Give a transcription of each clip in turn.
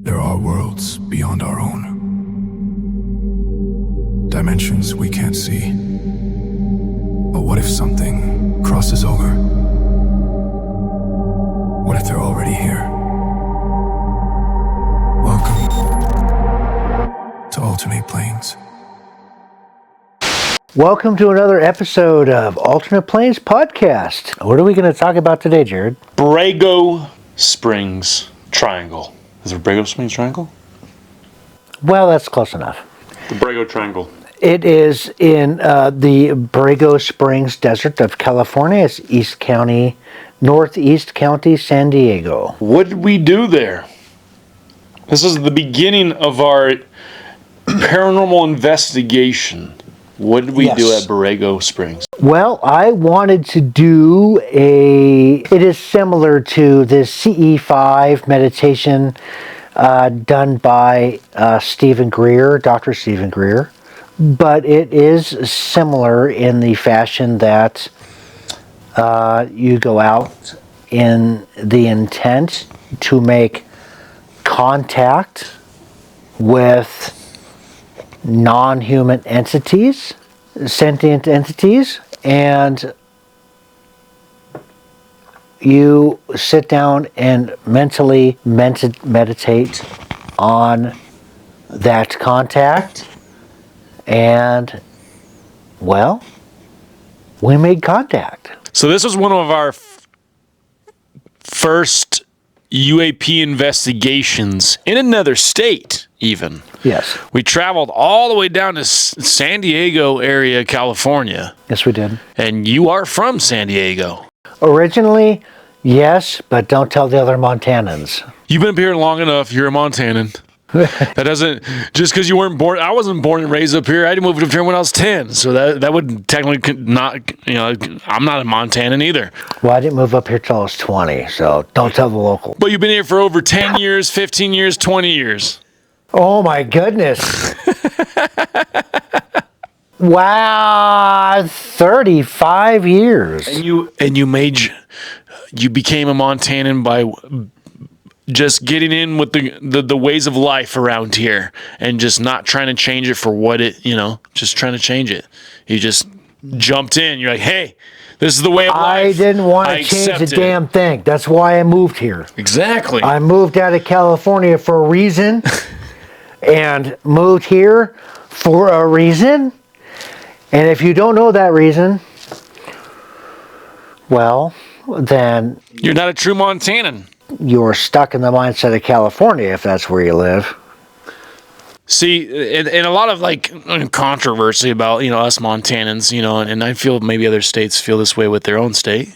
There are worlds beyond our own. Dimensions we can't see. But what if something crosses over? What if they're already here? Welcome to Alternate Planes. Welcome to another episode of Alternate Planes Podcast. What are we going to talk about today, Jared? Borrego Springs Triangle. Is it Borrego Springs Triangle? Well, that's close enough. The Borrego Triangle. It is in the Borrego Springs desert of California. It's East County, Northeast County, San Diego. What did we do there? This is the beginning of our paranormal investigation. What did we do at Borrego Springs? Well, I wanted to do it is similar to the CE5 meditation done by Stephen Greer, Dr. Stephen Greer, but it is similar in the fashion that you go out in the intent to make contact with non-human entities, sentient entities, and you sit down and mentally meditate on that contact, and, well, we made contact. So this was one of our first UAP investigations in another state, even. Yes. We traveled all the way down to San Diego area, California. Yes, we did. And you are from San Diego. Originally, yes, but don't tell the other Montanans. You've been up here long enough. You're a Montanan. That doesn't, just because you weren't born, I wasn't born and raised up here. I moved up here when I was 10. So that would technically not, I'm not a Montanan either. Well, I didn't move up here till I was 20, so don't tell the local. But you've been here for over 10 years, 15 years, 20 years. Oh my goodness. Wow, 35 years. And you became a Montanan by just getting in with the ways of life around here and just not trying to change it for what it, just trying to change it. You just jumped in. You're like, hey, this is the way of life. I didn't want to change a damn thing. That's why I moved here. Exactly. I moved out of California for a reason and moved here for a reason. And if you don't know that reason, well, then you're not a true Montanan. You're stuck in the mindset of California if that's where you live. See, and a lot of controversy about us Montanans, and I feel maybe other states feel this way with their own state,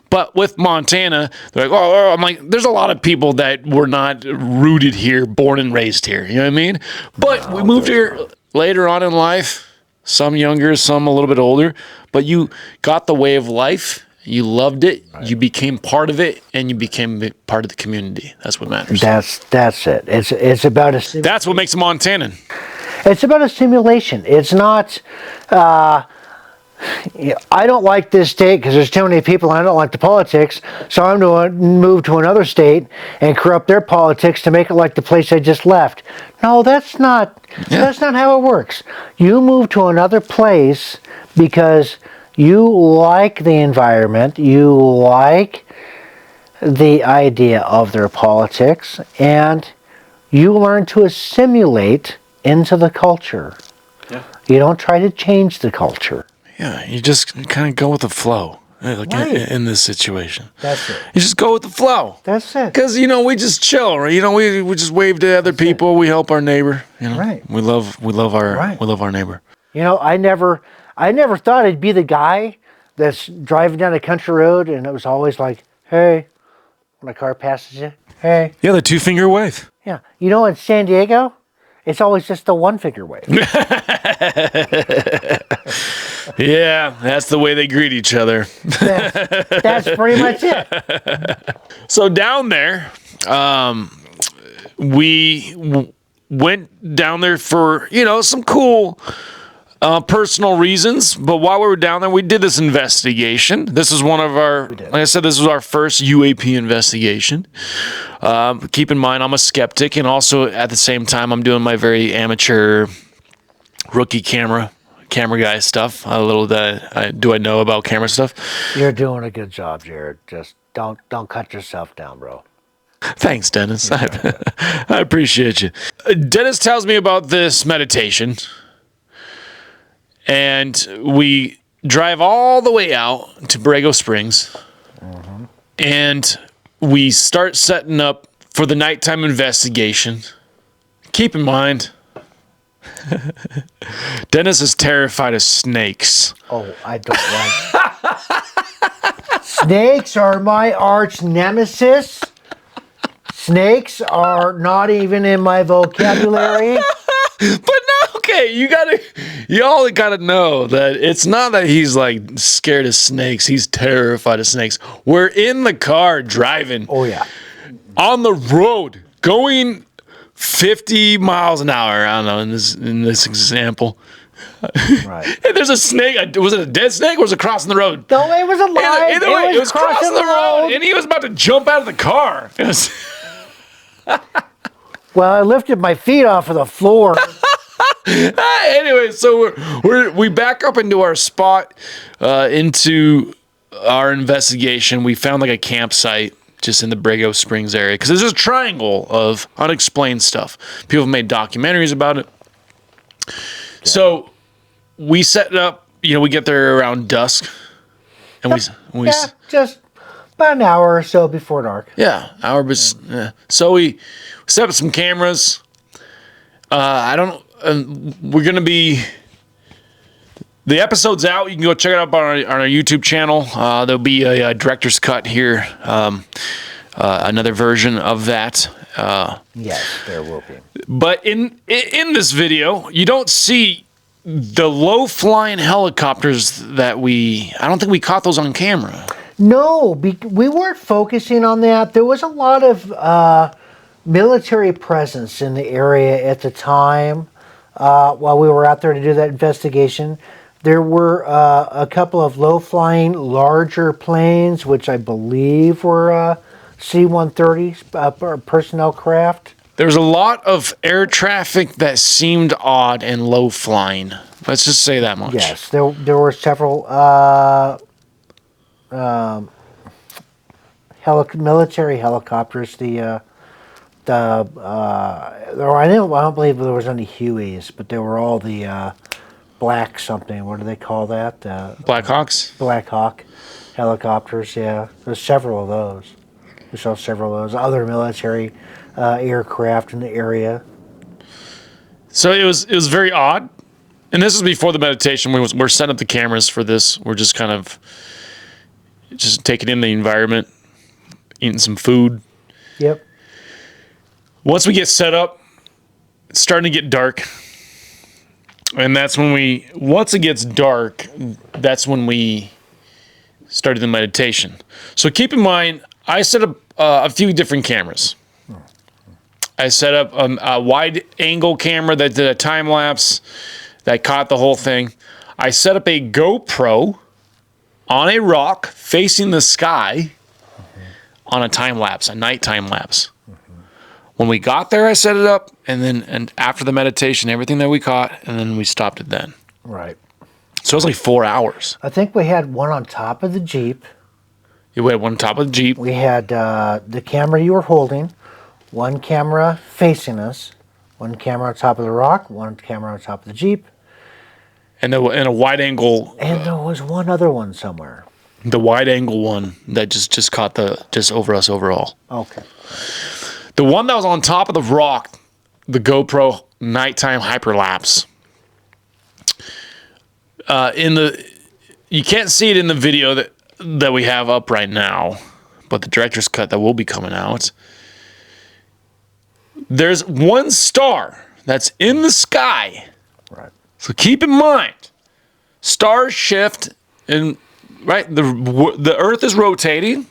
But with Montana, they're like, oh, I'm like, there's a lot of people that were not rooted here, born and raised here. You know what I mean? But we moved here later on in life. Some younger, some a little bit older. But you got the way of life. You loved it, you became part of it, and you became part of the community. That's what matters. That's it. It's about a... That's what makes a Montanan. It's about a simulation. It's not... I don't like this state because there's too many people and I don't like the politics, so I'm going to move to another state and corrupt their politics to make it like the place I just left. No, that's not how it works. You move to another place because you like the environment, you like the idea of their politics, and you learn to assimilate into the culture. Yeah. You don't try to change the culture. Yeah, you just kind of go with the flow in this situation. That's it. You just go with the flow. That's it. Because, we just chill, right? We just wave to other people. We help our neighbor. Right. We love our neighbor. I never thought I'd be the guy that's driving down a country road and it was always like, hey, when a car passes you, hey. Yeah, the 2-finger wave. Yeah. In San Diego, it's always just the 1-finger wave. Yeah, that's the way they greet each other. That's pretty much it. So down there, we went down there for, some cool personal reasons. But while we were down there, we did this investigation. This is one of our, like I said, this was our first UAP investigation. Keep in mind, I'm a skeptic, and also at the same time, I'm doing my very amateur rookie camera guy stuff. A little that do I know about camera stuff. You're doing a good job, Jared. Just don't cut yourself down, bro. Thanks, Dennis. I appreciate you. Dennis tells me about this meditation, and we drive all the way out to Borrego Springs, and we start setting up for the nighttime investigation. Keep in mind, Dennis is terrified of snakes. Oh, I don't like snakes are my arch nemesis. Snakes are not even in my vocabulary. But no, okay, you all gotta know that it's not that he's like scared of snakes. He's terrified of snakes. We're in the car driving. Oh yeah. On the road, going 50 miles an hour. I don't know in this example. Right. And there's a snake. Was it a dead snake or was it crossing the road? No, it was alive. Either way, it was crossing the road, and he was about to jump out of the car. It was Well, I lifted my feet off of the floor. Anyway, so we back up into our spot, into our investigation. We found like a campsite just in the Borrego Springs area because there's a triangle of unexplained stuff. People have made documentaries about it. Yeah. So we set it up. We get there around dusk, and we just about an hour or so before dark. Yeah, hour. Yeah. So we set up some cameras. We're gonna be. The episode's out. You can go check it out on our YouTube channel. There'll be a director's cut here. Another version of that. Yes, there will be. But in this video, you don't see the low flying helicopters that I don't think we caught those on camera. No, we weren't focusing on that. There was a lot of military presence in the area at the time while we were out there to do that investigation. There were a couple of low-flying, larger planes, which I believe were C-130s, personnel craft. There was a lot of air traffic that seemed odd and low-flying. Let's just say that much. Yes, there were several military helicopters. I don't believe there was any Hueys, but there were all the black something. What do they call that? Black Hawks? Black Hawk helicopters. Yeah, there's several of those. We saw several of those other military aircraft in the area. So it was very odd. And this is before the meditation. We're setting up the cameras for this. We're just kind of just taking in the environment, eating some food. Yep. Once we get set up, it's starting to get dark. And that's when once it gets dark, that's when we started the meditation. So keep in mind, I set up a few different cameras. I set up a wide angle camera that did a time lapse that caught the whole thing. I set up a GoPro on a rock facing the sky on a time lapse, a night time lapse. When we got there, I set it up, and after the meditation, everything that we caught, and then we stopped it then. Right. So it was like 4 hours. I think we had one on top of the Jeep. We had one on top of the Jeep. We had the camera you were holding, one camera facing us, one camera on top of the rock, one camera on top of the Jeep. And a wide angle. And there was one other one somewhere. The wide angle one that just caught just over us overall. Okay. The one that was on top of the rock, the GoPro nighttime hyperlapse. You can't see it in the video that we have up right now, but the director's cut that will be coming out. There's one star that's in the sky. Right. So keep in mind, stars shift, and right, the Earth is rotating,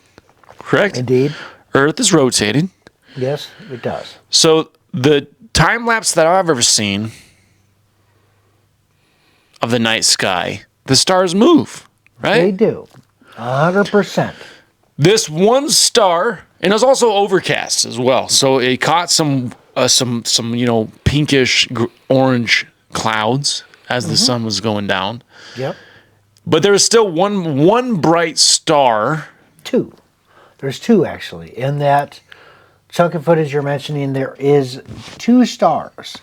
correct? Indeed. Earth is rotating. Yes, it does. So the time lapse that I've ever seen of the night sky, the stars move, right? They do. 100%. This one star, and it was also overcast as well, so it caught some pinkish orange clouds as the sun was going down. Yep. But there was still one bright star. Two. There's two, actually. In that chunk of footage you're mentioning, there is two stars.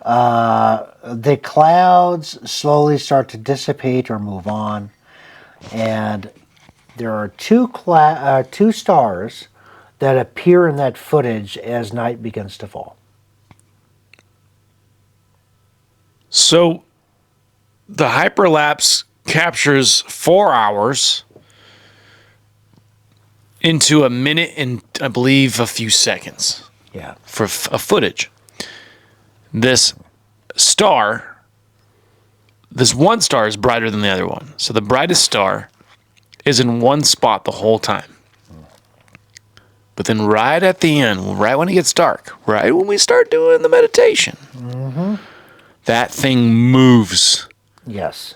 The clouds slowly start to dissipate or move on, and there are two stars that appear in that footage as night begins to fall. So the hyperlapse captures 4 hours into a minute and, I believe, a few seconds. Yeah. For a footage. This one star is brighter than the other one. So the brightest star is in one spot the whole time. But then right at the end, right when it gets dark, right when we start doing the meditation, that thing moves. Yes.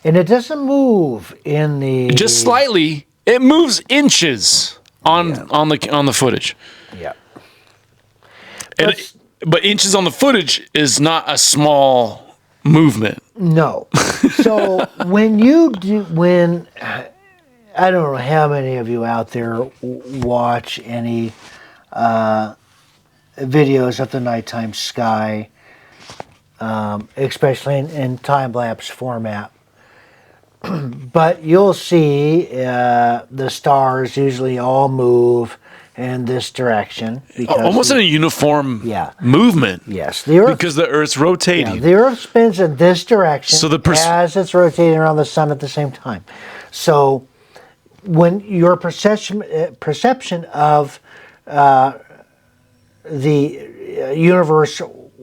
And it doesn't move in the... Just slightly. It moves inches on the footage. Yeah. But inches on the footage is not a small movement. No. So I don't know how many of you out there watch any videos of the nighttime sky, especially in time-lapse format. But you'll see the stars usually all move in this direction. Almost in a uniform movement. Yes. The Earth, because the Earth's rotating. Yeah, the Earth spins in this direction as it's rotating around the sun at the same time. So when your perception of the universe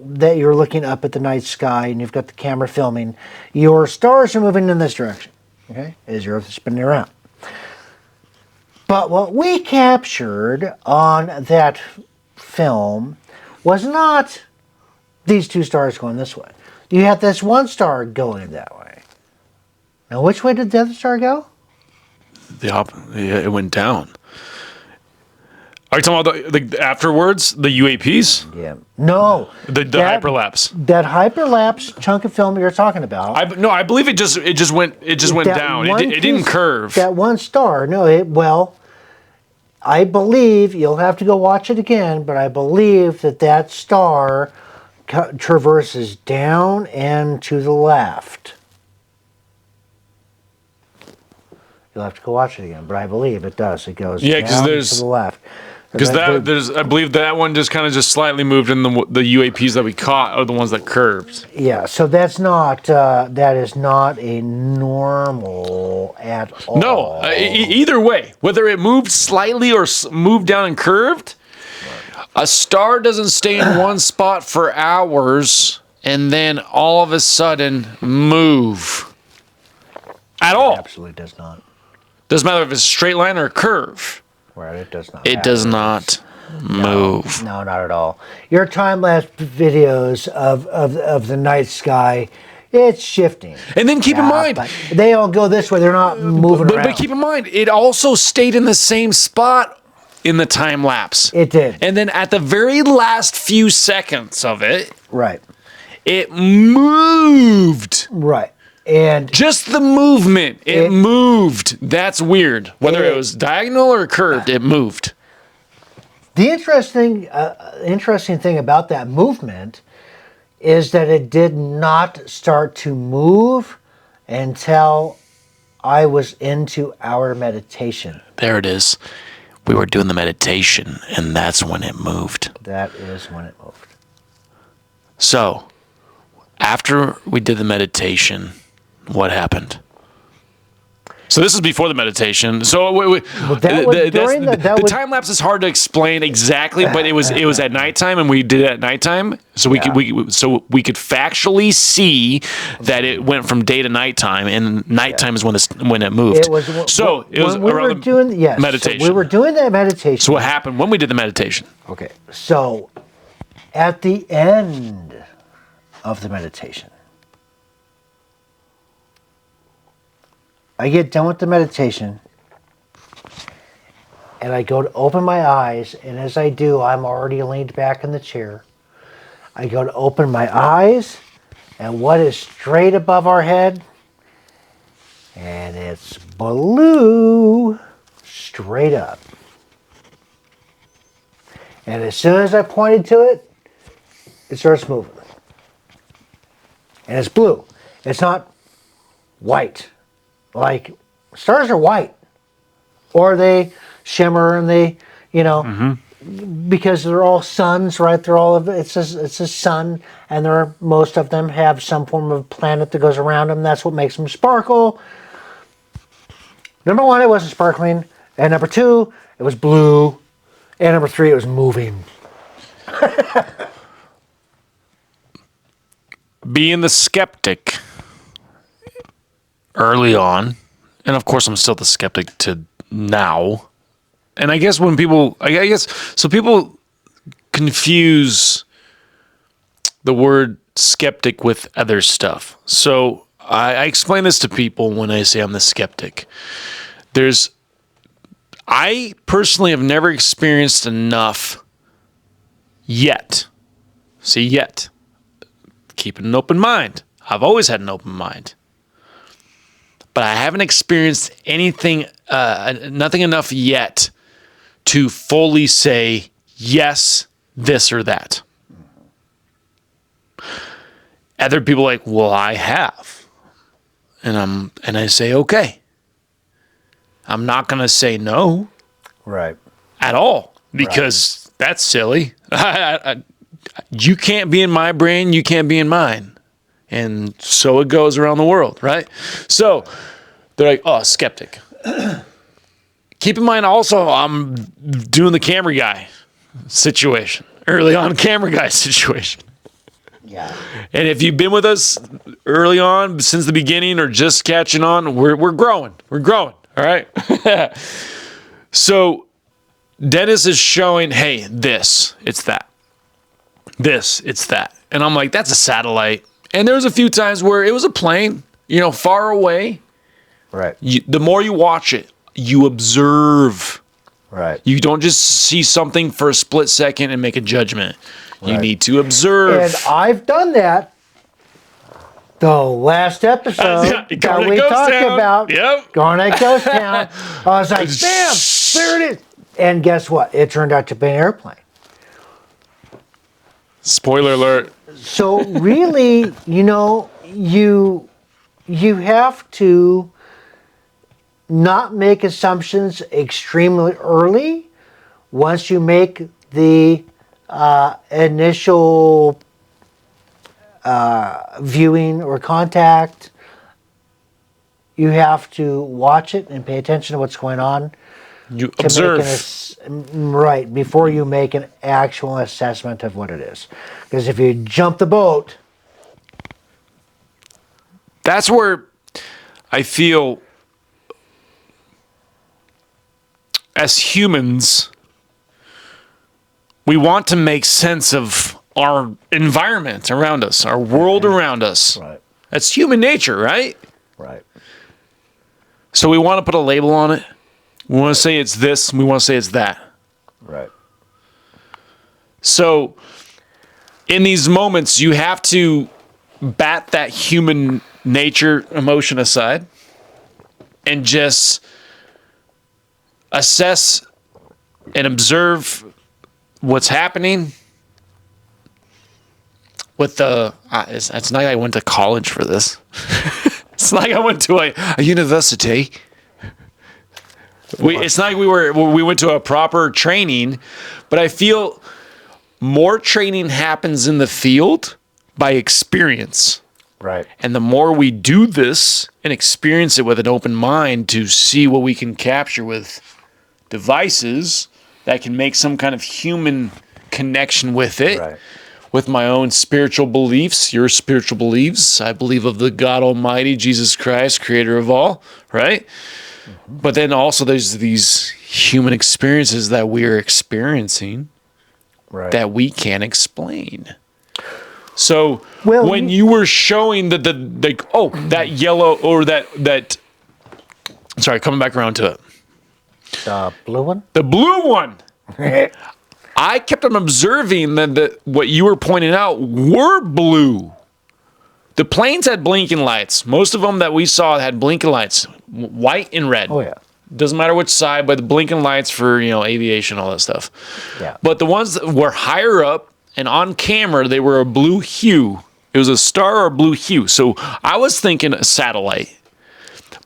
that you're looking up at the night sky and you've got the camera filming, your stars are moving in this direction, okay, as your Earth is spinning around. But what we captured on that film was not these two stars going this way. You had this one star going that way. Now, which way did the other star go? It went down. Are you talking about the afterwards, the UAPs? Yeah. No. The hyperlapse. That hyperlapse chunk of film you're talking about. I believe it just went down. It didn't curve. That one star. No. I believe you'll have to go watch it again, but I believe that star traverses down and to the left. You'll have to go watch it again, but I believe it does. It goes down to the left. Because I believe that one just slightly moved, and the UAPs that we caught are the ones that curved. Yeah, so that is not a normal at all. No, either way, whether it moved slightly or moved down and curved, a star doesn't stay in one spot for hours and then all of a sudden move at all. It absolutely does not. Doesn't matter if it's a straight line or a curve. Right, it does not. It does not move. No, not at all. Your time-lapse videos of the night sky, it's shifting. And then keep in mind, they all go this way. They're not moving around. But keep in mind, it also stayed in the same spot in the time lapse. It did. And then at the very last few seconds of it, right, it moved. Right. And just the movement, it moved. That's weird. Whether it was diagonal or curved, it moved. The interesting thing about that movement is that it did not start to move until I was into our meditation. There it is. We were doing the meditation, and that's when it moved. That is when it moved. So, after we did the meditation, what happened? So this is before the meditation. So the time lapse is hard to explain exactly, but it was at nighttime, and we did it at nighttime, so we could factually see that it went from day to nighttime, and nighttime is when it moved. It was around the meditation. So we were doing that meditation. So what happened when we did the meditation? Okay, so at the end of the meditation, I get done with the meditation, and I go to open my eyes, and as I do, I'm already leaned back in the chair. I go to open my eyes, and what is straight above our head? And it's blue, straight up. And as soon as I pointed to it, it starts moving. And it's blue. It's not white. Like, stars are white. Or they shimmer and they, because they're all suns, right? They're all it's a sun, and most of them have some form of planet that goes around them. That's what makes them sparkle. Number one, it wasn't sparkling, and number two, it was blue, and number three, it was moving. Being the skeptic early on, and of course I'm still the skeptic to now. And I guess so people confuse the word skeptic with other stuff. So I explain this to people when I say I'm the skeptic. I personally have never experienced enough yet. See, yet. Keeping an open mind. I've always had an open mind. But I haven't experienced nothing enough yet to fully say, yes, this or that. Other people are like, well, I have. And I say, okay. I'm not going to say no. Right. At all. Because that's silly. You can't be in my brain, you can't be in mine. And so it goes around the world, right? So they're like, oh, skeptic. Keep in mind also, I'm doing the camera guy situation. Early on camera guy situation. Yeah. And if you've been with us early on, since the beginning, or just catching on, we're growing. We're growing, all right? So Dennis is showing, hey, it's that. This, it's that. And I'm like, that's a satellite. And there was a few times where it was a plane, far away. Right. The more you watch it, you observe. Right. You don't just see something for a split second and make a judgment. Right. You need to observe. And I've done that. The last episode that we talked about, going at Ghost Town, I was like, bam, there it is. And guess what? It turned out to be an airplane. Spoiler alert. So really, you have to not make assumptions extremely early. Once you make the initial viewing or contact, you have to watch it and pay attention to what's going on. You observe. Right, before you make an actual assessment of what it is. Because if you jump the boat... That's where I feel, as humans, we want to make sense of our environment around us, our world around us. Right. That's human nature, right? Right. So we want to put a label on it. We want to say it's this, we want to say it's that. Right. So in these moments, you have to bat that human nature emotion aside and just assess and observe what's happening with the... it's not like I went to college for this. It's not like I went to a university. It's not like we went to a proper training, but I feel more training happens in the field by experience. Right. And the more we do this and experience it with an open mind to see what we can capture with devices that can make some kind of human connection with it, right. With my own spiritual beliefs, your spiritual beliefs. I believe of the God Almighty, Jesus Christ, creator of all, right? Mm-hmm. But then also there's these human experiences that we are experiencing, right, that we can't explain. So when you were showing that yellow or that Sorry, coming back around to it. The blue one? The blue one. I kept on observing that what you were pointing out were blue. The planes had blinking lights. Most of them that we saw had blinking lights, white and red. Oh, yeah. Doesn't matter which side, but the blinking lights for, aviation, all that stuff. Yeah. But the ones that were higher up and on camera, they were a blue hue. It was a star or a blue hue. So I was thinking a satellite.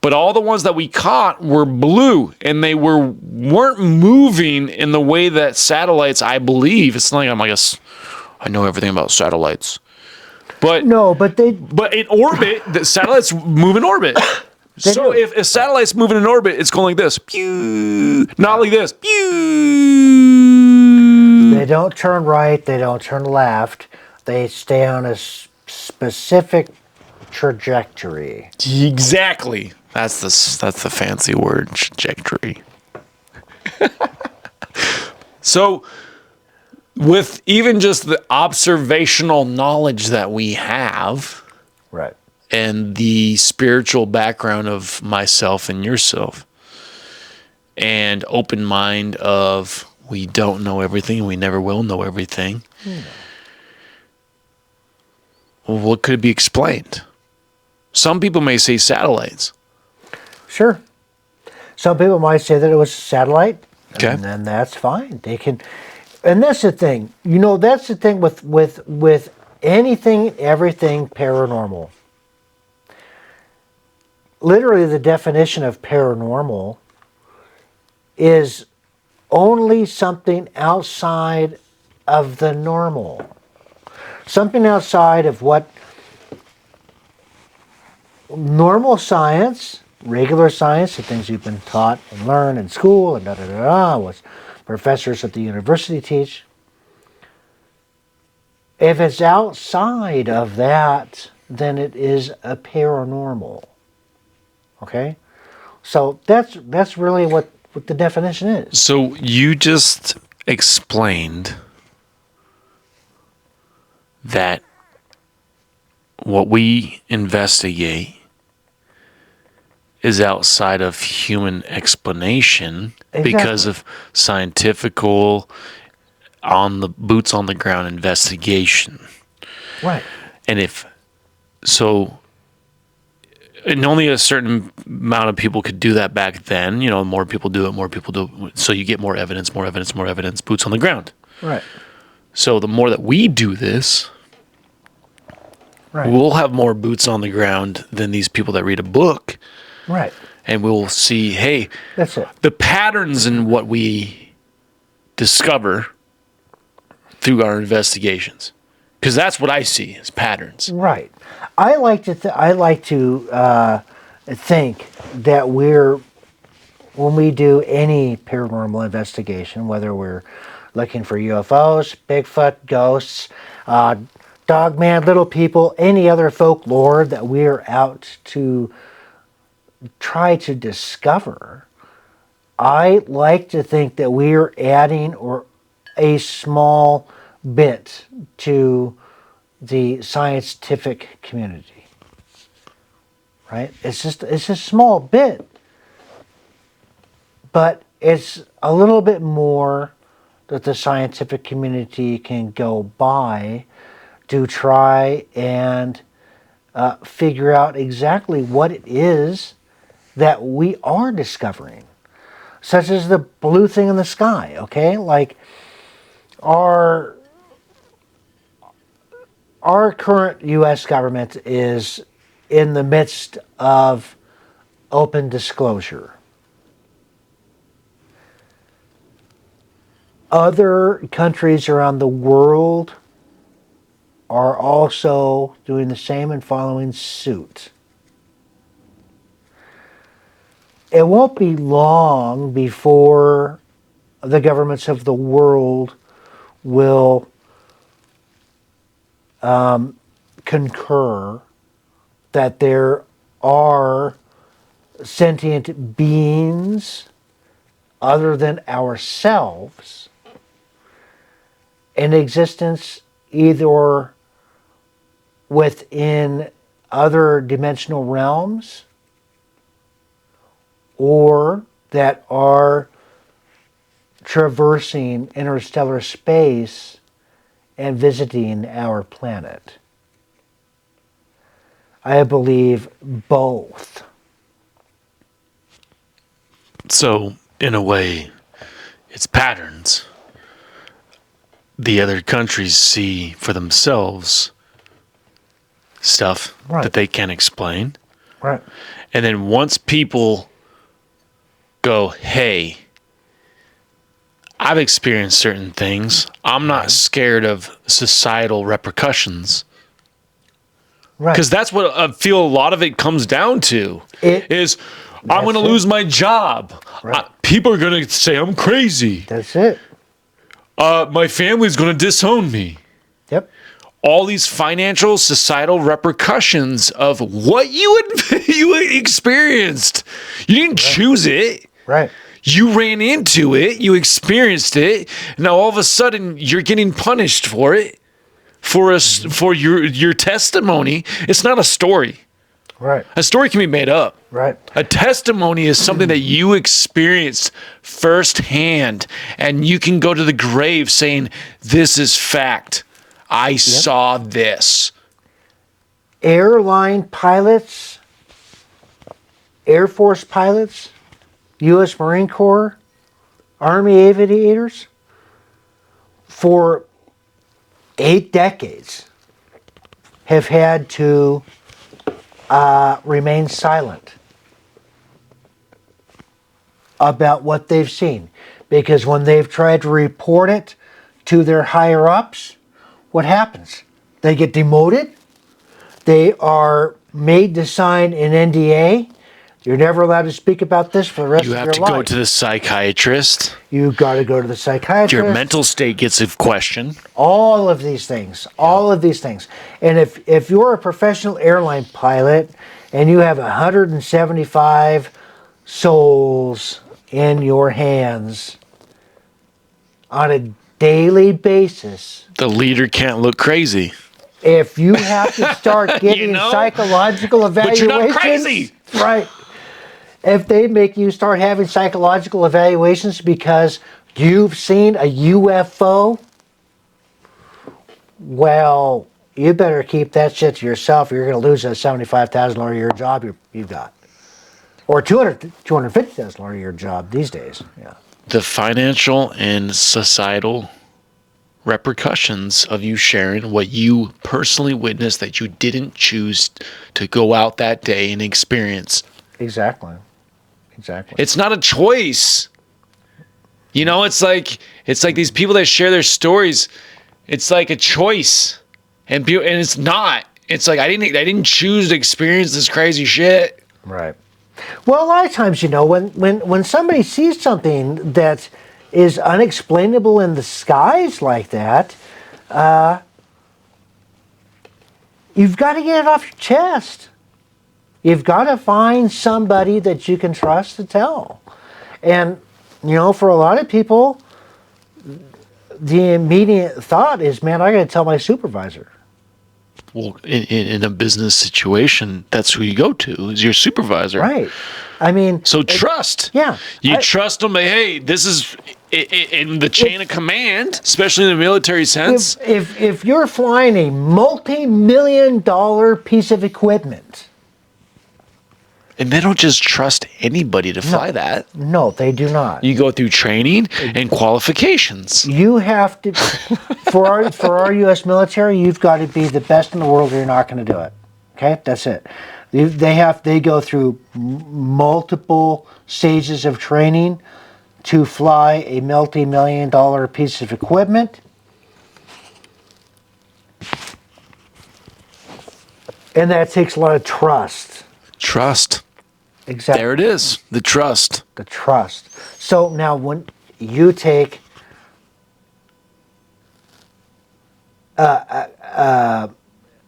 But all the ones that we caught were blue, and they weren't moving in the way that satellites, I believe. It's not like I know everything about satellites. But No, but But in orbit, the satellites move in orbit. So if a satellite's moving in orbit, it's going like this. Pew! Not like this. Pew! they don't turn right, they don't turn left. They stay on a specific trajectory. Exactly. That's the fancy word, trajectory. So, with even just the observational knowledge that we have, Right. and the spiritual background of myself and yourself, and open mind of we don't know everything, we never will know everything. Well, what could be explained? Some people may say satellites. Sure. Some people might say that it was a satellite. Okay. And then that's fine. They can, and that's the thing. That's the thing with anything, everything paranormal. Literally, the definition of paranormal is only something outside of the normal. Something outside of what normal science, regular science, the things you've been taught and learned in school and what professors at the university teach. If it's outside of that, then it is a paranormal. Okay? So that's really what the definition is. So you just explained that what we investigate is outside of human explanation because of scientifical on the boots on the ground investigation. Right. And and only a certain amount of people could do that back then. More people do it, so you get more evidence, boots on the ground. Right. So the more that we do this, Right. we'll have more boots on the ground than these people that read a book. Right. And we'll see, hey, That's it. the patterns in what we discover through our investigations. Because that's what I see as patterns. Right. I like to think that when we do any paranormal investigation, whether we're looking for UFOs, Bigfoot, ghosts, dogman, little people, any other folklore that we're out to try to discover, I like to think that we're adding or a small bit to the scientific community. Right? It's a small bit, but it's a little bit more that the scientific community can go by to try and figure out exactly what it is that we are discovering, such as the blue thing in the sky. Okay, like our current U.S. government is in the midst of open disclosure. Other countries around the world are also doing the same and following suit. It won't be long before the governments of the world will concur that there are sentient beings other than ourselves in existence, either within other dimensional realms or that are traversing interstellar space and visiting our planet. I believe both. So, in a way, it's patterns. The other countries see for themselves stuff Right. that they can't explain. Right. And then once people go, hey, I've experienced certain things, I'm not scared of societal repercussions. Right. Because that's what I feel a lot of it comes down to. I'm going to it. lose my job. Right. People are going to say I'm crazy. That's it. My family's going to disown me. Yep. All these financial, societal repercussions of what you experienced. You didn't choose it. Right. You ran into it. You experienced it. Now all of a sudden you're getting punished for it. For your testimony. It's not a story. Right. A story can be made up. Right. A testimony is something that you experienced firsthand, and you can go to the grave saying, "This is fact. I saw this." Airline pilots, Air Force pilots, U.S. Marine Corps, Army aviators, for 8 decades have had to remain silent about what they've seen. Because when they've tried to report it to their higher ups, what happens? They get demoted. They are made to sign an NDA. You're never allowed to speak about this for the rest of You your have life. to go to the psychiatrist. You've got to go to the psychiatrist. Your mental state gets a question. All of these things. All of these things. And if you're a professional airline pilot and you have 175 souls in your hands on a daily basis, The leader can't look crazy. if you have to start getting psychological evaluations, But you're not crazy. Right. If they make you start having psychological evaluations because you've seen a UFO, well, you better keep that shit to yourself. You're going to lose that $75,000 a year job you've got. Or $250,000 a year job these days. Yeah. The financial and societal repercussions of you sharing what you personally witnessed that you didn't choose to go out that day and experience. Exactly. Exactly. It's not a choice. You know, it's like these people that share their stories. It's like a choice, and it's not. It's like I didn't choose to experience this crazy shit. Right. Well, a lot of times, when somebody sees something that is unexplainable in the skies like that, you've got to get it off your chest. You've got to find somebody that you can trust to tell. And, for a lot of people, the immediate thought is, man, I got to tell my supervisor. Well, in a business situation, that's who you go to, is your supervisor. Right. I mean... So trust. Yeah. You trust them, hey, this is in the chain of command, especially in the military sense. If you're flying a multi-million-dollar piece of equipment... And they don't just trust anybody to fly that. No, they do not. You go through training and qualifications. You have to, for our U.S. military, you've got to be the best in the world or you're not going to do it. Okay, that's it. They go through multiple stages of training to fly a multi-million-dollar piece of equipment. And that takes a lot of trust. Trust. Exactly. There it is. The trust. The trust. So now when you take a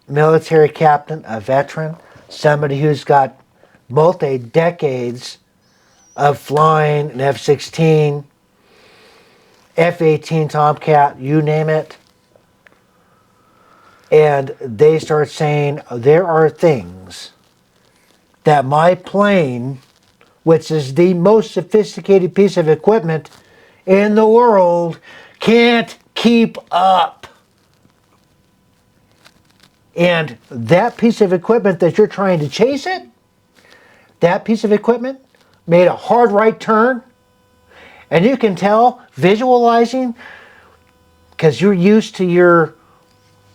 military captain, a veteran, somebody who's got multi-decades of flying an F-16, F-18 Tomcat, you name it, and they start saying there are things that my plane which is the most sophisticated piece of equipment in the world, can't keep up. And that piece of equipment that you're trying to chase it, that piece of equipment made a hard right turn. And you can tell, visualizing, because you're used to your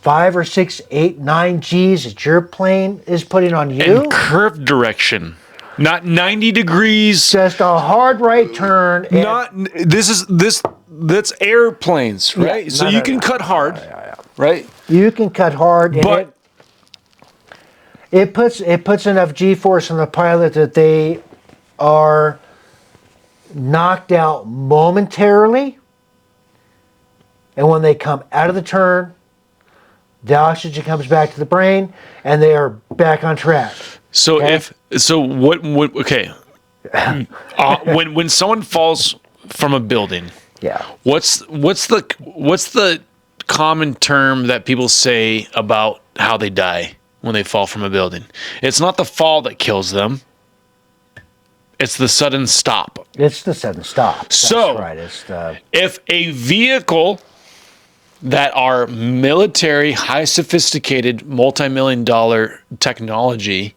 5 or 6, 8, 9 G's that your plane is putting on you. And curved direction. Not 90 degrees. Just a hard right turn. That's airplanes, right? Yeah, so you can cut hard, right? You can cut hard, and But it puts enough G-force on the pilot that they are knocked out momentarily, and when they come out of the turn, the oxygen comes back to the brain, and they are back on track. so Okay. okay. When someone falls from a building, Yeah. what's the common term that people say about how they die when they fall from a building? It's not the fall that kills them. It's the sudden stop. It's the sudden stop. That's So, right. It's the If a vehicle that are military, high sophisticated, multi-million-dollar technology,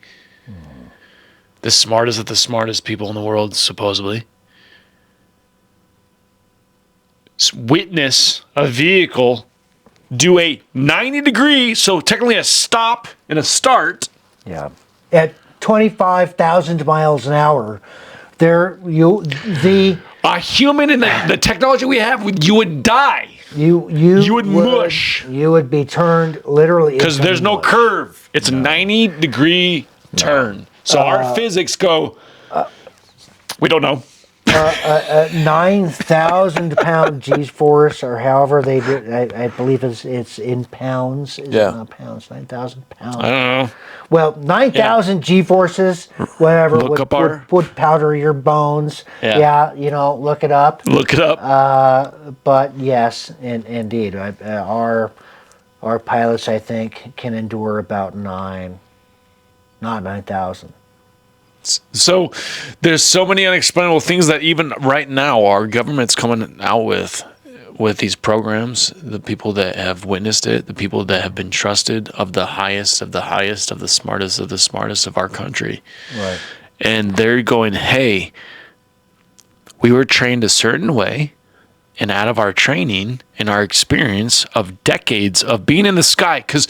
the smartest of the smartest people in the world, supposedly, witness a vehicle do a 90-degree, so technically a stop and a start. yeah. At 25,000 miles an hour, A human in the technology we have, you would die you would mush. You would be turned literally because into there's no mush. curve. It's a 90-degree turn. So our physics go, we don't know. 9,000 pound G-force, or however they do. I believe it's in pounds. Is Yeah. it not pounds? 9,000 pounds. I don't know. Well, 9,000 G-forces, whatever, Look up our- would powder your bones. Yeah. Look it up. Look it up. But yes, indeed, our pilots, I think, can endure about 9,000. So there's so many unexplainable things that even right now our government's coming out with these programs, the people that have witnessed it, the people that have been trusted of the highest of the highest of the smartest of our country. Right. And they're going, hey, we were trained a certain way, and out of our training and our experience of decades of being in the sky, because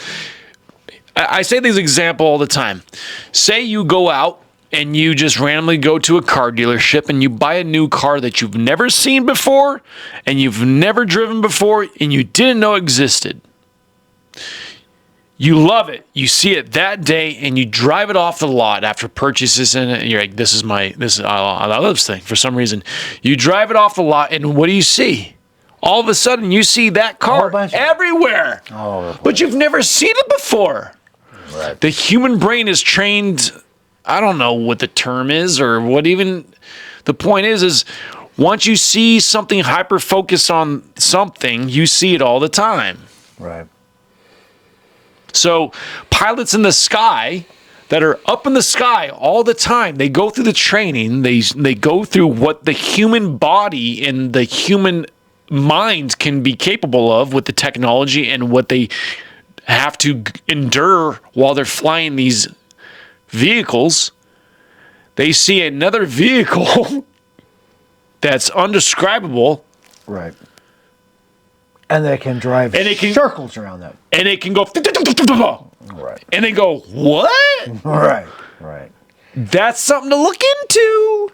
I say this example all the time. Say you go out and you just randomly go to a car dealership and you buy a new car that you've never seen before and you've never driven before and you didn't know existed. You love it. You see it that day and you drive it off the lot after purchases in it. And you're like, I love this thing for some reason. You drive it off the lot and what do you see? All of a sudden you see that car everywhere. But you've never seen it before. Right. The human brain is trained, I don't know what the term is or what even the point is once you see something hyper focused on something, you see it all the time. Right. So pilots in the sky that are up in the sky all the time, they go through the training, they go through what the human body and the human mind can be capable of with the technology and what they have to endure while they're flying these vehicles. They see another vehicle that's undescribable. Right. And they can drive circles around that. And it can go. Right. And they go, what? Right. Right. That's something to look into.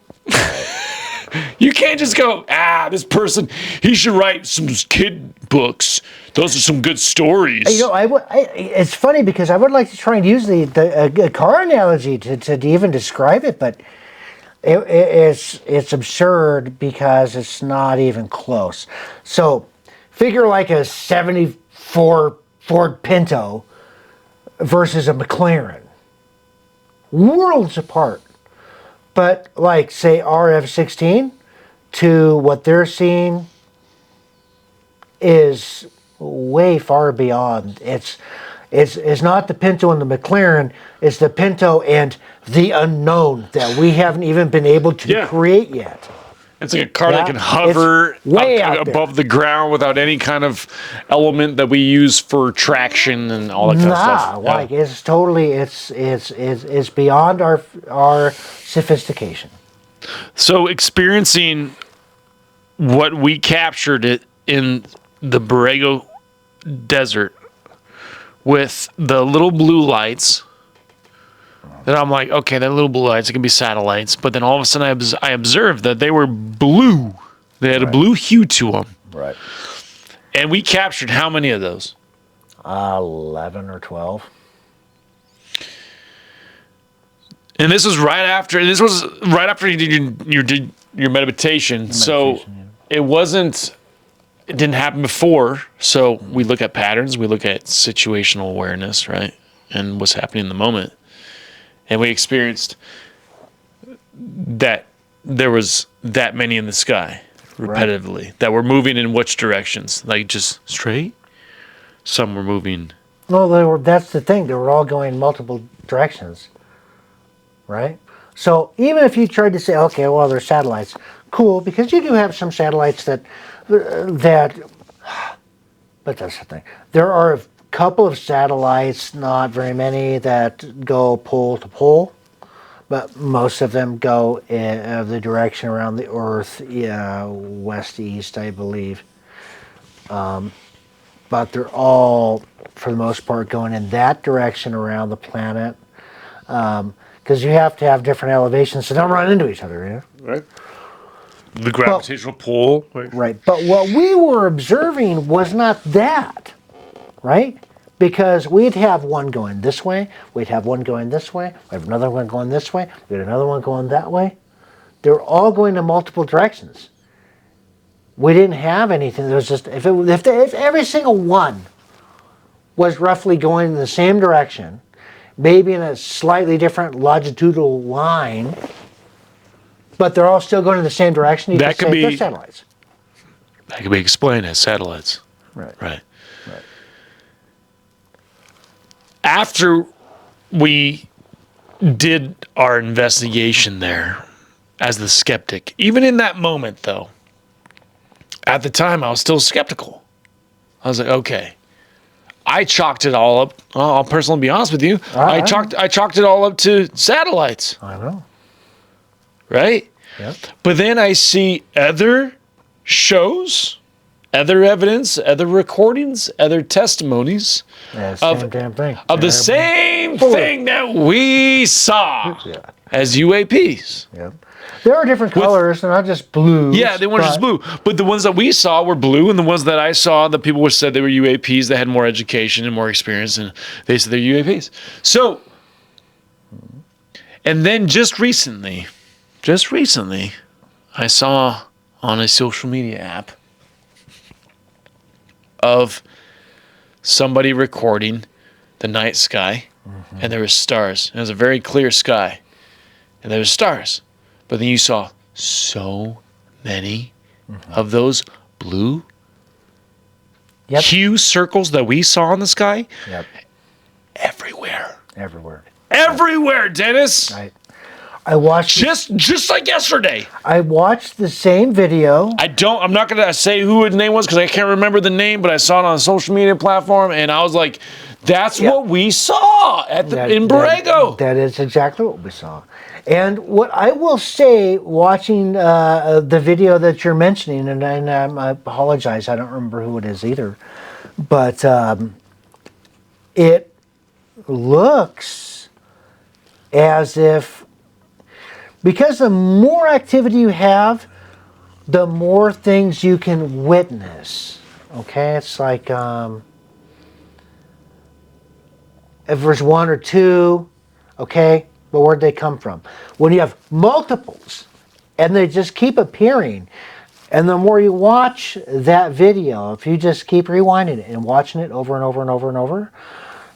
You can't just go, this person, he should write some kid books. Those are some good stories. It's funny because I would like to try and use the car analogy to even describe it, but it's absurd because it's not even close. So figure like a 74 Ford Pinto versus a McLaren. Worlds apart. But like, say, our F-16 to what they're seeing is way far beyond. It's not the Pinto and the McLaren. It's the Pinto and the unknown that we haven't even been able to create yet. It's like a car that Yeah, can hover it's way out above there. the ground without any kind of element that we use for traction and all that kind of stuff. Like it's totally it's beyond our sophistication. So experiencing what we captured it in the Borrego Desert with the little blue lights. Then I'm like, okay, they're little blue lights. It can be satellites. But then all of a sudden I observed that they were blue. They had a blue hue to them. Right. And we captured how many of those? 11 or 12. And this was right after you did your meditation. So it didn't happen before. So we look at patterns, we look at situational awareness, right? And what's happening in the moment. And we experienced that there was that many in the sky repetitively that were moving in which directions? Like just straight? Some were moving. No, that's the thing. They were all going multiple directions. Right? So even if you tried to say, okay, well, they're satellites, cool, because you do have some satellites that, but that's the thing. There are a couple of satellites, not very many, that go pole to pole, but most of them go in the direction around the Earth, west-east, I believe. But they're all, for the most part, going in that direction around the planet. Because you have to have different elevations so they don't run into each other, you know? Right. The gravitational pull. Right. But what we were observing was not that, right? Because we'd have one going this way, we'd have one going this way, we have another one going this way, we had another one going that way. They're all going in multiple directions. We didn't have anything. There was just if every single one was roughly going in the same direction, maybe in a slightly different longitudinal line, but they're all still going in the same direction. You That could be they're satellites. That could be explained as satellites. Right. After we did our investigation there as the skeptic, even in that moment though, at the time I was still skeptical. I was like, okay. I chalked it all up. I'll personally be honest with you. I chalked it all up to satellites. I know. Right? Yep. But then I see other shows, other evidence, other recordings, other testimonies Same damn thing. of the same thing that we saw as UAPs. Yep. There are different colors, they're not just blue. Yeah, they weren't just blue. But the ones that we saw were blue, and the ones that I saw, the people said they were UAPs, they had more education and more experience, and they said they're UAPs. So, and then just recently, I saw on a social media app of somebody recording the night sky, and there were stars. It was a very clear sky, and there were stars. But then you saw so many of those blue hue circles that we saw in the sky. Yep. Everywhere, Dennis. I watched just like yesterday. I watched the same video. I'm not gonna say who his name was because I can't remember the name, but I saw it on a social media platform, and I was like, "That's what we saw in Borrego." That is exactly what we saw. And what I will say, watching the video that you're mentioning, and I apologize, I don't remember who it is either, but it looks as if, because the more activity you have, the more things you can witness. Okay, it's like if there's one or two, okay, but where'd they come from? When you have multiples and they just keep appearing, and the more you watch that video, if you just keep rewinding it and watching it over and over and over and over,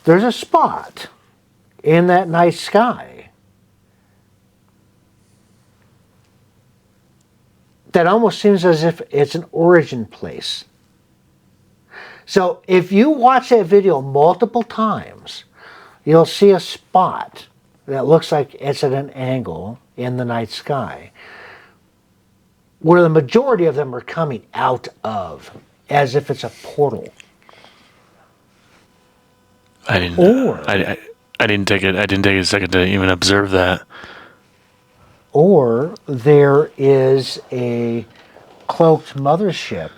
there's a spot in that night sky that almost seems as if it's an origin place. So if you watch that video multiple times, you'll see a spot that looks like it's at an angle in the night sky, where the majority of them are coming out of, as if it's a portal. I didn't. Or I didn't take it. I didn't take a second to even observe that. Or there is a cloaked mothership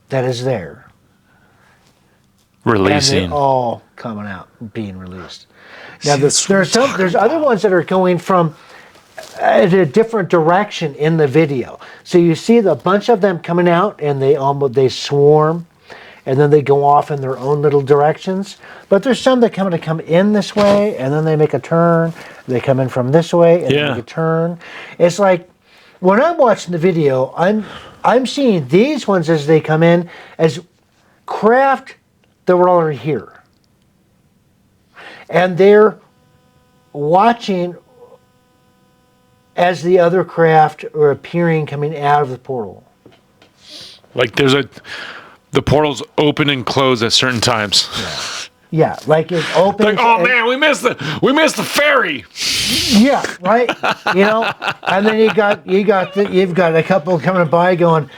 that is there. Releasing. And they're all coming out, being released. Now there's other ones that are going from a different direction in the video. So you see the bunch of them coming out, and they swarm, and then they go off in their own little directions. But there's some that come in this way, and then they make a turn. They come in from this way, and they make a turn. It's like when I'm watching the video, I'm seeing these ones as they come in as craft that were already here, and they're watching as the other craft are appearing, coming out of the portal. Like the portals open and close at certain times. Yeah, like it opens. Like, oh man, we missed the ferry. Yeah, right. And then you've got a couple coming by going,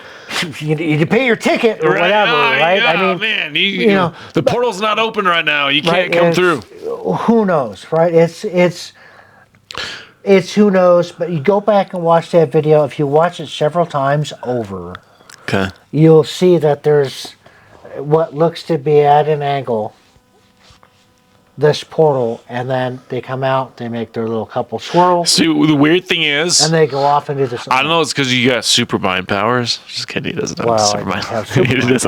you pay your ticket or whatever, right? Yeah, I mean, man, the portal's not open right now. You can't come through. Who knows, right? It's who knows. But you go back and watch that video. If you watch it several times over, okay, you'll see that there's what looks to be at an angle this portal, and then they come out, they make their little couple swirls. See, the weird thing is, and they go off into this. I don't know, it's because you got super mind powers. Just kidding, he doesn't have super mind powers.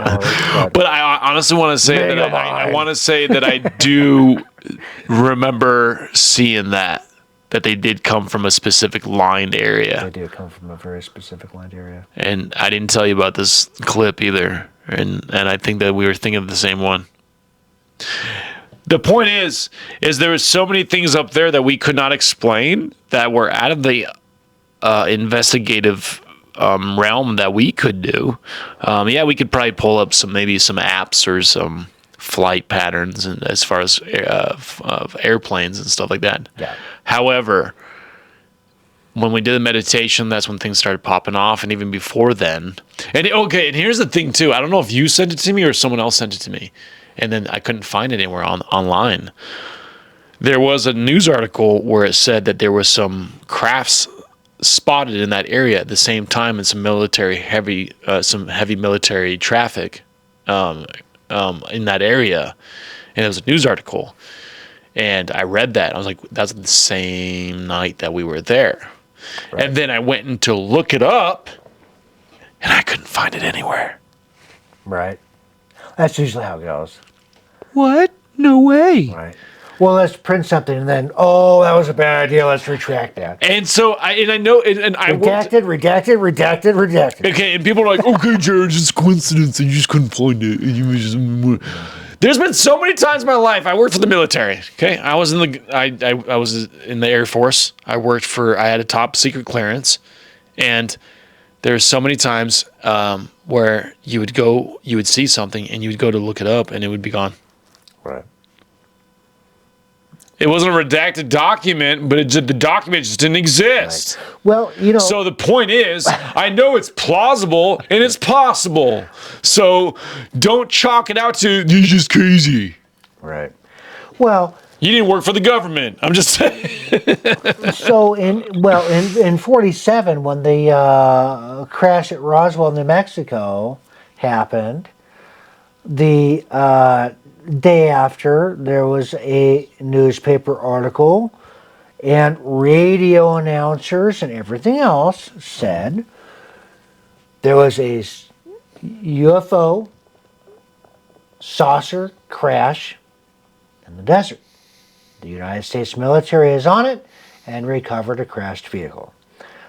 But I honestly want to say that I want to say that I do remember seeing that they did come from a specific lined area. They do come from a very specific lined area. And I didn't tell you about this clip either, and I think that we were thinking of the same one. The point is there was so many things up there that we could not explain that were out of the investigative realm that we could do. We could probably pull up some apps or some flight patterns, and as far as of airplanes and stuff like that. Yeah. However, when we did the meditation, that's when things started popping off, and even before then. And here's the thing too. I don't know if you sent it to me or someone else sent it to me. And then I couldn't find it anywhere online. There was a news article where it said that there was some crafts spotted in that area at the same time, and some heavy military traffic in that area. And it was a news article. And I read that. I was like, that's the same night that we were there. Right. And then I went in to look it up, and I couldn't find it anywhere. Right. That's usually how it goes. What? No way. Right. Well, let's print something, and then, that was a bad idea. Let's retract that. And so, I know, and I redacted. Okay, and people are like, okay, Jared, it's coincidence, and you just couldn't find it. There's been so many times in my life. I worked for the military. Okay, I was in the Air Force. I had a top secret clearance, and there's so many times where you would see something, and you would go to look it up, and it would be gone. Right. It wasn't a redacted document, but the document just didn't exist. Right. Well, So the point is, I know it's plausible and it's possible. So don't chalk it out to you're just crazy. Right. Well, you didn't work for the government. I'm just saying. So in 47, when the crash at Roswell, New Mexico happened, the day after, there was a newspaper article, and radio announcers and everything else said there was a UFO saucer crash in the desert. The United States military is on it and recovered a crashed vehicle.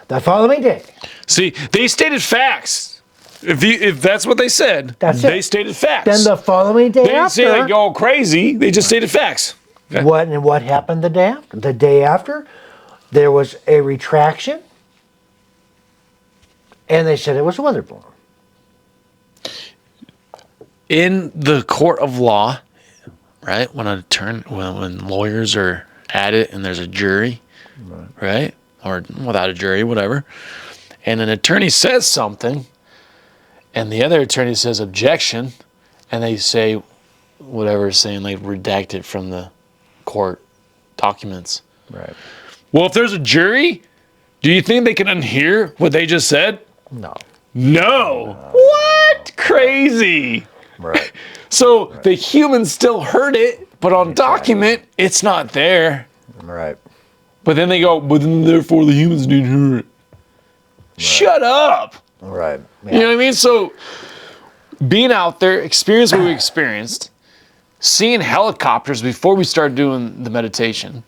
The following day. See, they stated facts. If that's what they said, they stated facts. Then the following day they didn't say they go crazy. They just stated facts. Okay. What happened the day after? The day after, there was a retraction, and they said it was weather balloon. in the court of law, right? When lawyers are at it and there's a jury, right? Or without a jury, whatever. And an attorney says something, and the other attorney says objection, and they say whatever, saying like redact it from the court documents. Right. Well, if there's a jury, do you think they can unhear what they just said? No. No. What? Crazy. Right. So the humans still heard it, but on document, it's not there. Right. But then they go, but then therefore the humans didn't hear it. Right. Shut up. Right. Yeah. You know what I mean? So being out there, experience what we experienced, seeing helicopters before we started doing the meditation,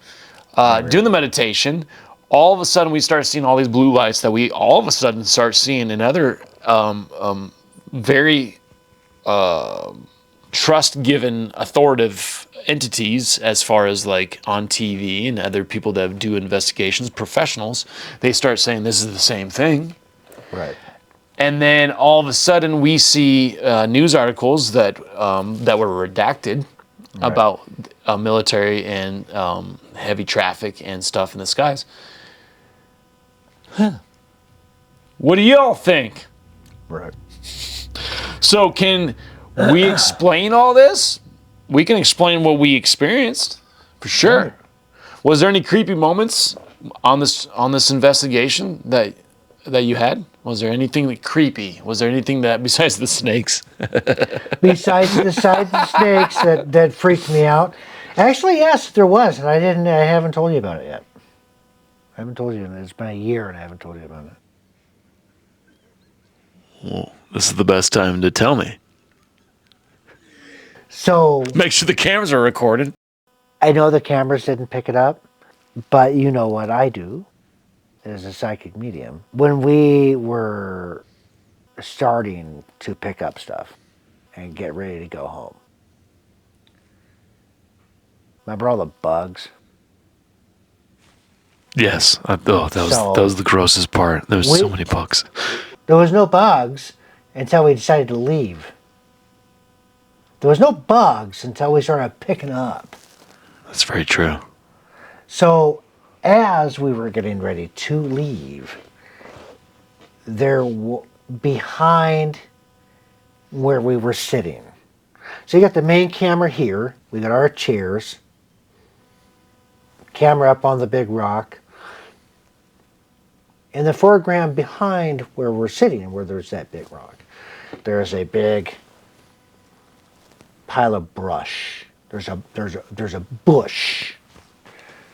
doing the meditation, all of a sudden we start seeing all these blue lights that we all of a sudden start seeing in other very trust-given authoritative entities, as far as like on TV and other people that do investigations, professionals, they start saying this is the same thing. Right. And then all of a sudden we see news articles that were redacted about military and heavy traffic and stuff in the skies. Huh. What do y'all think? Right. So can we explain all this? We can explain what we experienced, for sure. Right. Was there any creepy moments on this investigation that you had? Was there anything that creepy? Was there anything that besides the snakes? Besides the snakes that freaked me out? Actually, yes, there was, and I haven't told you about it yet. I haven't told you. It's been a year, and I haven't told you about it. Well, this is the best time to tell me. So make sure the cameras are recorded. I know the cameras didn't pick it up, but you know what I do as a psychic medium. When we were starting to pick up stuff and get ready to go home, remember all the bugs? Yes. That was the grossest part. There was so many bugs. There was no bugs until we decided to leave. There was no bugs until we started picking up. That's very true. So as we were getting ready to leave, behind where we were sitting. So you got the main camera here. We got our chairs. Camera up on the big rock. In the foreground behind where we're sitting, where there's that big rock, there's a big pile of brush. There's a bush.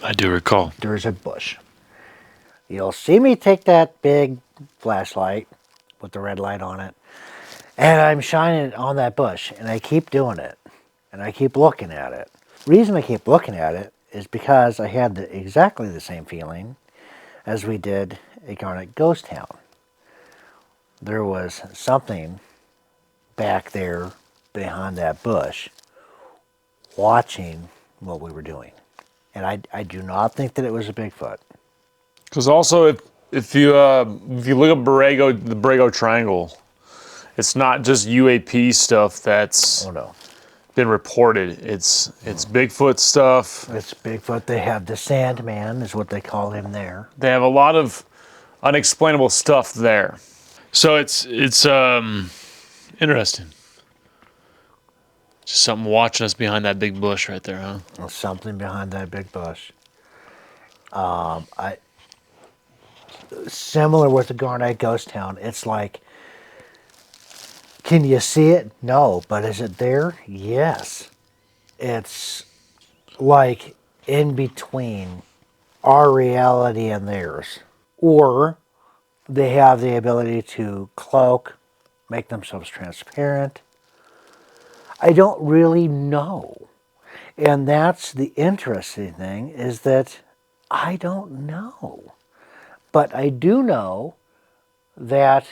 I do recall. There's a bush. You'll see me take that big flashlight with the red light on it, and I'm shining it on that bush, and I keep doing it, and I keep looking at it. The reason I keep looking at it is because I had exactly the same feeling as we did at Garnet Ghost Town. There was something back there behind that bush watching what we were doing. And I do not think that it was a Bigfoot. Because also, if you look at the Borrego Triangle, it's not just UAP stuff that's been reported. It's Bigfoot stuff. It's Bigfoot. They have the Sandman, is what they call him there. They have a lot of unexplainable stuff there. So it's interesting. Just something watching us behind that big bush right there, huh? Well, something behind that big bush. Similar with the Garnet Ghost Town. It's like, can you see it? No. But is it there? Yes. It's like in between our reality and theirs. Or they have the ability to cloak, make themselves transparent. I don't really know. And that's the interesting thing, is that I don't know. But I do know that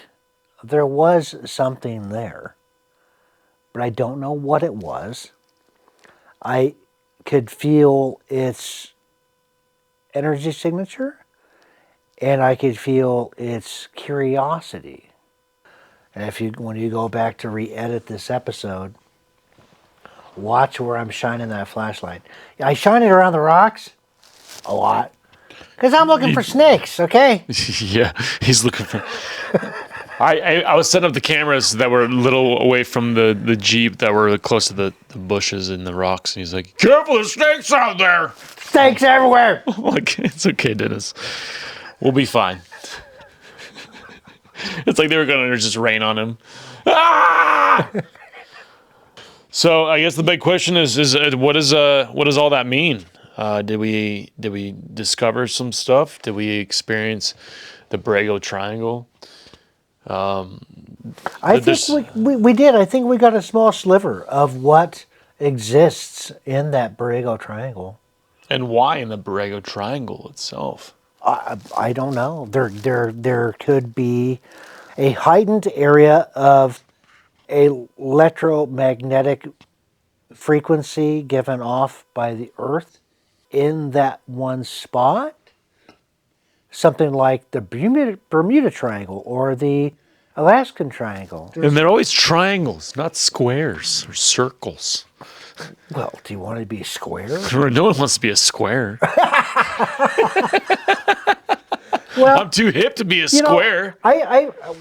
there was something there. But I don't know what it was. I could feel its energy signature, and I could feel its curiosity. And when you go back to re-edit this episode, watch where I'm shining that flashlight. I shine it around the rocks a lot because I'm looking for snakes. Okay. Yeah, he's looking for. I was setting up the cameras that were a little away from the Jeep that were close to the bushes and the rocks. And he's like, "Careful, there's snakes out there." Snakes everywhere. I'm like, it's okay, Dennis. We'll be fine. It's like they were going to just rain on him. Ah! So I guess the big question is what does all that mean? Did we discover some stuff? Did we experience the Borrego Triangle? I think we did. I think we got a small sliver of what exists in that Borrego Triangle. And why in the Borrego Triangle itself? I don't know. There could be a heightened area of electromagnetic frequency given off by the Earth in that one spot. Something like the Bermuda Triangle or the Alaskan Triangle. And they're always triangles, not squares or circles. Well, do you want to be a square? No one wants to be a square. Well, I'm too hip to be a square.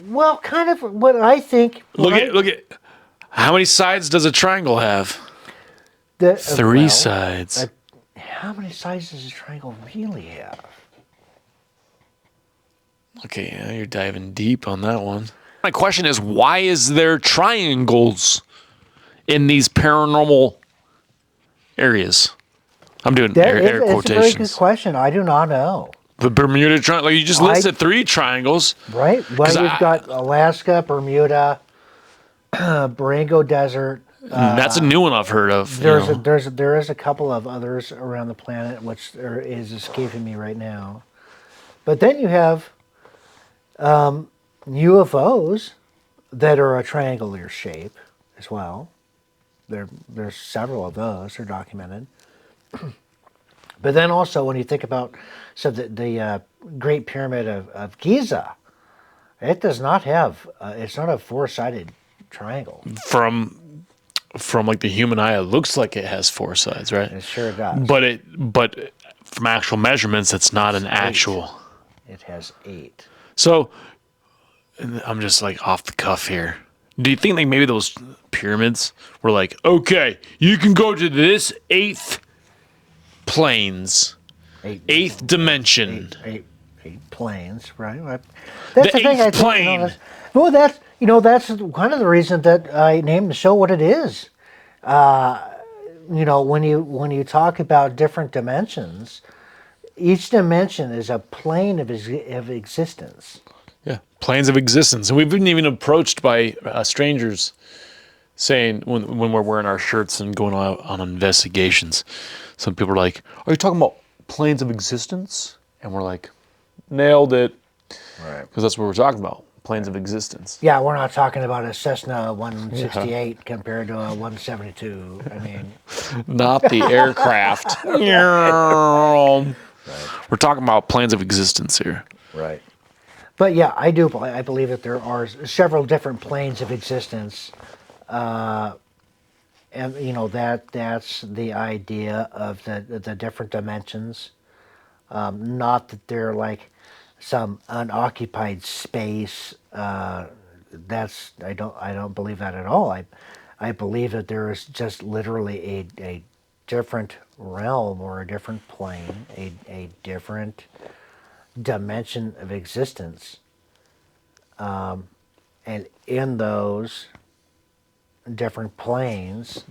Well, kind of what I think. Look at how many sides does a triangle have? Three sides. How many sides does a triangle really have? Okay, yeah, you're diving deep on that one. My question is, why is there triangles in these paranormal areas? I'm doing air quotations. It's a very good question. I do not know. The Bermuda Triangle. You just listed 3 triangles. Right. Well, you've got Alaska, Bermuda, Borrego Desert. That's a new one I've heard of. There is a couple of others around the planet which is escaping me right now. But then you have UFOs that are a triangular shape as well. There's several of those are documented. But then also when you think about the Great Pyramid of Giza, it does not have it's not a 4-sided triangle. From like the human eye, it looks like it has 4 sides, right? It sure does. But from actual measurements, it's not an actual. It has 8. So I'm just like off the cuff here. Do you think like maybe those pyramids were like, okay, you can go to this 8th planes, 8th dimension, 8 planes, right? That's the the thing. 8th plane. That's kind of the reason that I named the show what it is. When you talk about different dimensions, each dimension is a plane of existence. Yeah, planes of existence. And we've been even approached by strangers saying when we're wearing our shirts and going out on investigations, some people are like, "Are you talking about planes of existence?" And we're like, "Nailed it." Right. Because that's what we're talking about, planes of existence. Yeah, we're not talking about a Cessna 168 compared to a 172. I mean, not the aircraft. Right. We're talking about planes of existence here. Right. But yeah, I believe that there are several different planes of existence, and that's the idea of the different dimensions. Not that they're like some unoccupied space. I don't believe that at all. I believe that there is just literally a different realm or a different plane, a different dimension of existence, and in those different planes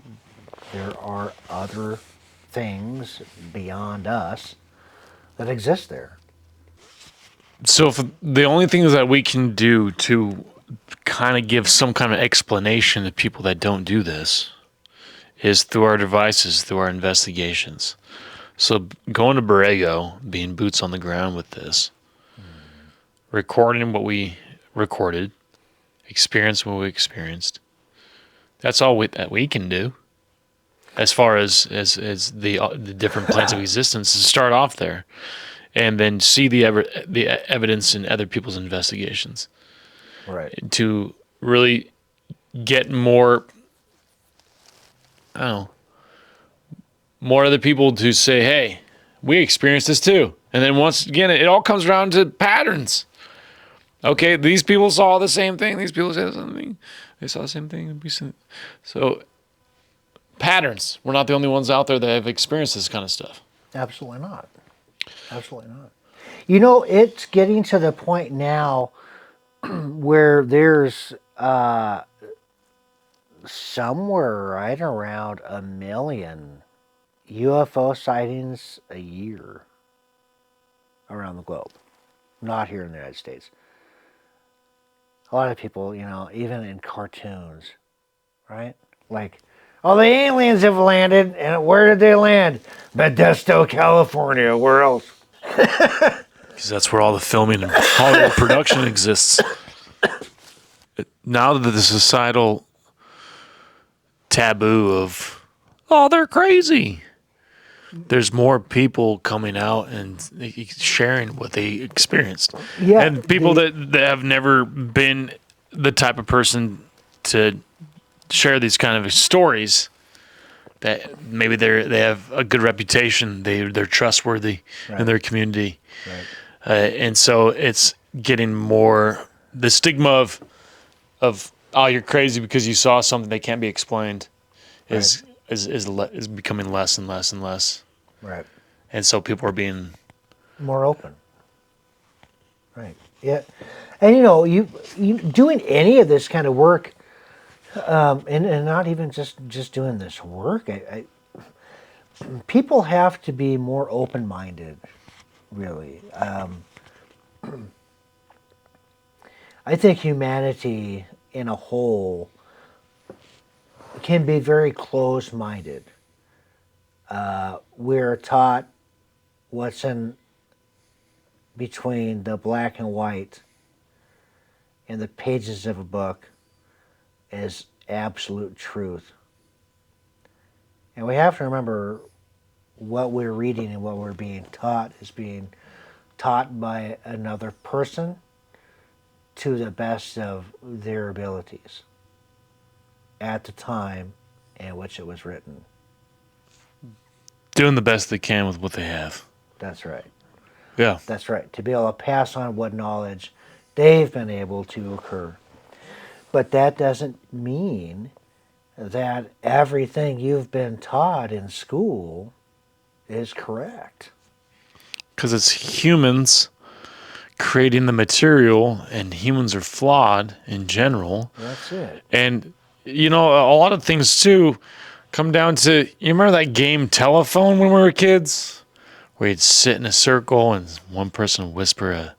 there are other things beyond us that exist there. So if the only things that we can do to kind of give some kind of explanation to people that don't do this is through our devices, through our investigations. So going to Borrego, being boots on the ground with this, recording what we recorded, experiencing what we experienced, that's all that we can do. As far as the different planes of existence, to start off there, and then see the evidence in other people's investigations, Right. to really get more I don't know, more other people to say, hey, we experienced this too. And then once again, it all comes around to patterns. Okay, these people saw the same thing. These people said something. They saw the same thing. So patterns. We're not the only ones out there that have experienced this kind of stuff. Absolutely not. Absolutely not. You know, it's getting to the point now where there's somewhere right around 1 million UFO sightings a year around the globe. Not here in the United States. A lot of people, you know, even in cartoons, right? Like, oh, the aliens have landed, and where did they land? Modesto, California. Where else? Because that's where all the filming and Hollywood production exists. Now that the societal taboo of, oh, they're crazy, there's more people coming out and sharing what they experienced. Yeah, and people that have never been the type of person to share these kind of stories, that maybe they have a good reputation, they're trustworthy in their community. Right. And so it's getting more, the stigma of oh, you're crazy because you saw something that can't be explained is becoming less and less and less. Right. And so people are being more open. Right. Yeah. And you know, you doing any of this kind of work, and not even just doing this work, people have to be more open-minded, really. I think humanity in a whole can be very closed-minded. We're taught what's in between the black and white in the pages of a book is absolute truth. And we have to remember what we're reading and what we're being taught is being taught by another person to the best of their abilities at the time in which it was written. Doing the best they can with what they have. That's right. Yeah. That's right. To be able to pass on what knowledge they've been able to occur. But that doesn't mean that everything you've been taught in school is correct. Because it's humans creating the material, and humans are flawed in general. That's it. And, you know, a lot of things, too, come down to, you remember that game Telephone when we were kids? Where you'd sit in a circle and one person would whisper a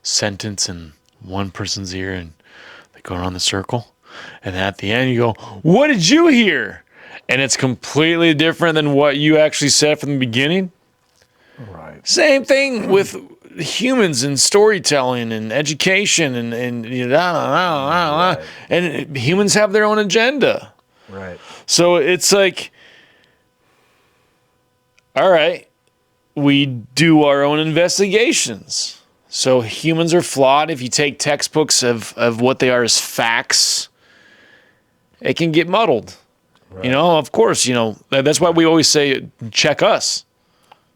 sentence in one person's ear and they go around the circle. And at the end you go, what did you hear? And it's completely different than what you actually said from the beginning. Right. Same thing with humans and storytelling and education and you know, Right. and humans have their own agenda. Right. So it's like, all right, we do our own investigations. So humans are flawed. If you take textbooks of what they are as facts, it can get muddled. Right. You know, of course, you know, that's why we always say, check us.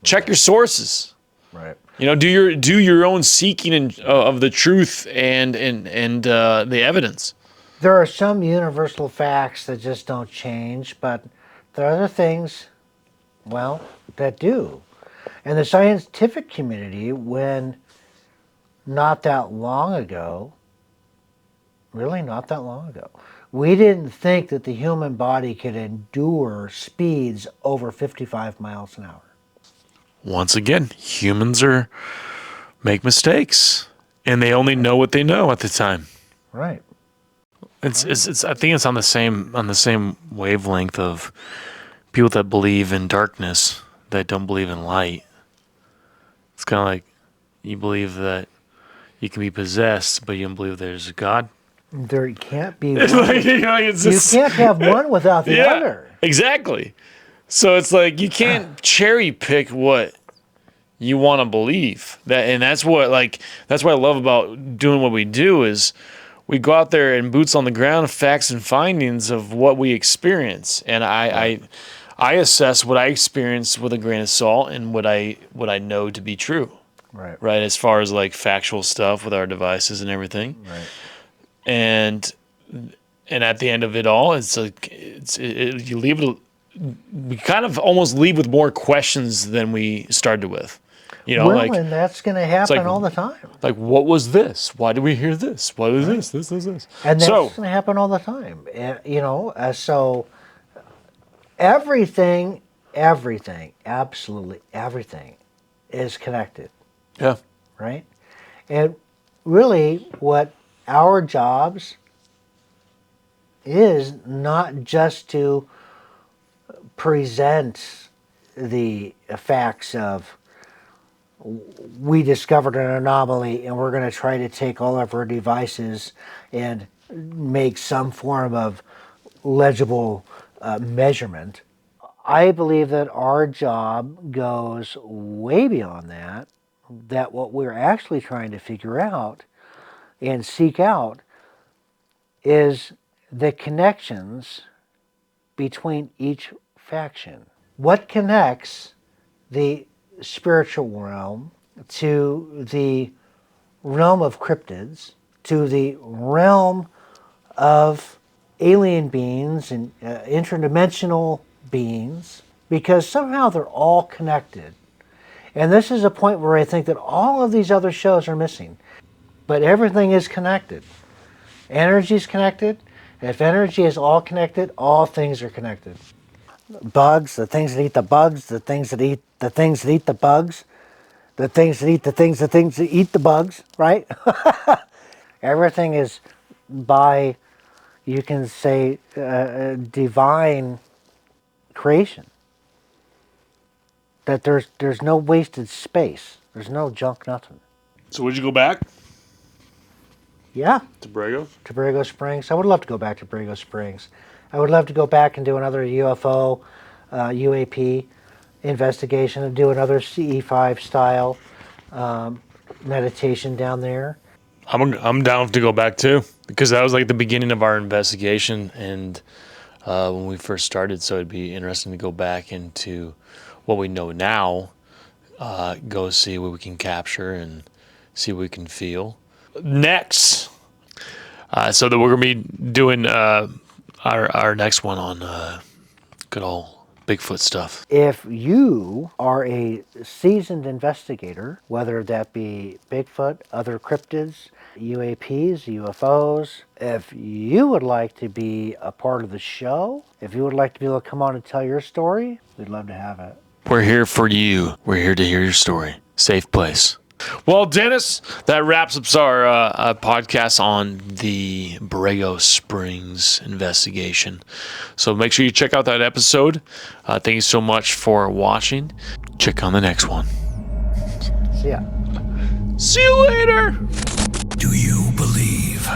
Check your sources. Right. You know, do your own seeking of the truth and the evidence. There are some universal facts that just don't change, but there are other things, well, that do. And the scientific community, when not that long ago, really not that long ago, we didn't think that the human body could endure speeds over 55 miles an hour. Once again, humans make mistakes, and they only know what they know at the time. Right. It's I think it's on the same wavelength of people that believe in darkness that don't believe in light. It's kind of like you believe that you can be possessed, but you don't believe there's a God. There can't be It's one. like, you know, it's You just, can't have one without the other. Exactly. So it's like you can't cherry pick what you want to believe. That's what I love about doing what we do is we go out there and boots on the ground, facts and findings of what we experience. And I assess what I experience with a grain of salt and what I know to be true. Right. As far as like factual stuff with our devices and everything. Right. And at the end of it all, it's like you leave it. We kind of almost leave with more questions than we started with. You know, well, and that's going to happen all the time. Like, what was this? Why did we hear this? What is this? This. And that's going to happen all the time. You know, so everything, absolutely everything is connected. Yeah. Right? And really what our jobs is not just to present the facts of we discovered an anomaly and we're going to try to take all of our devices and make some form of legible measurement. I believe that our job goes way beyond that, that what we're actually trying to figure out and seek out is the connections between each faction. What connects the spiritual realm to the realm of cryptids, to the realm of alien beings and interdimensional beings, because somehow they're all connected. And this is a point where I think that all of these other shows are missing. But everything is connected. Energy is connected. If energy is all connected, all things are connected. Bugs, the things that eat the bugs, the things that eat the things that eat the bugs, the things that eat the things that eat the bugs, right? Everything is by, you can say, divine creation. That there's no wasted space. There's no junk nothing. So would you go back? Yeah. To Borrego? To Borrego Springs. I would love to go back to Borrego Springs. I would love to go back and do another UFO, UAP investigation and do another CE5 style meditation down there. I'm down to go back too, because that was like the beginning of our investigation and when we first started. So it'd be interesting to go back into what we know now, go see what we can capture and see what we can feel. Next, so that we're going to be doing our next one on good old Bigfoot stuff. If you are a seasoned investigator, whether that be Bigfoot, other cryptids, UAPs, UFOs, if you would like to be a part of the show, if you would like to be able to come on and tell your story, we'd love to have it. We're here for you. We're here to hear your story. Safe place. Well, Dennis, that wraps up our podcast on the Borrego Springs investigation. So make sure you check out that episode. Thank you so much for watching. Check on the next one. See ya. See you later. Do you believe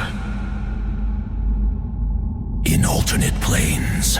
in alternate planes?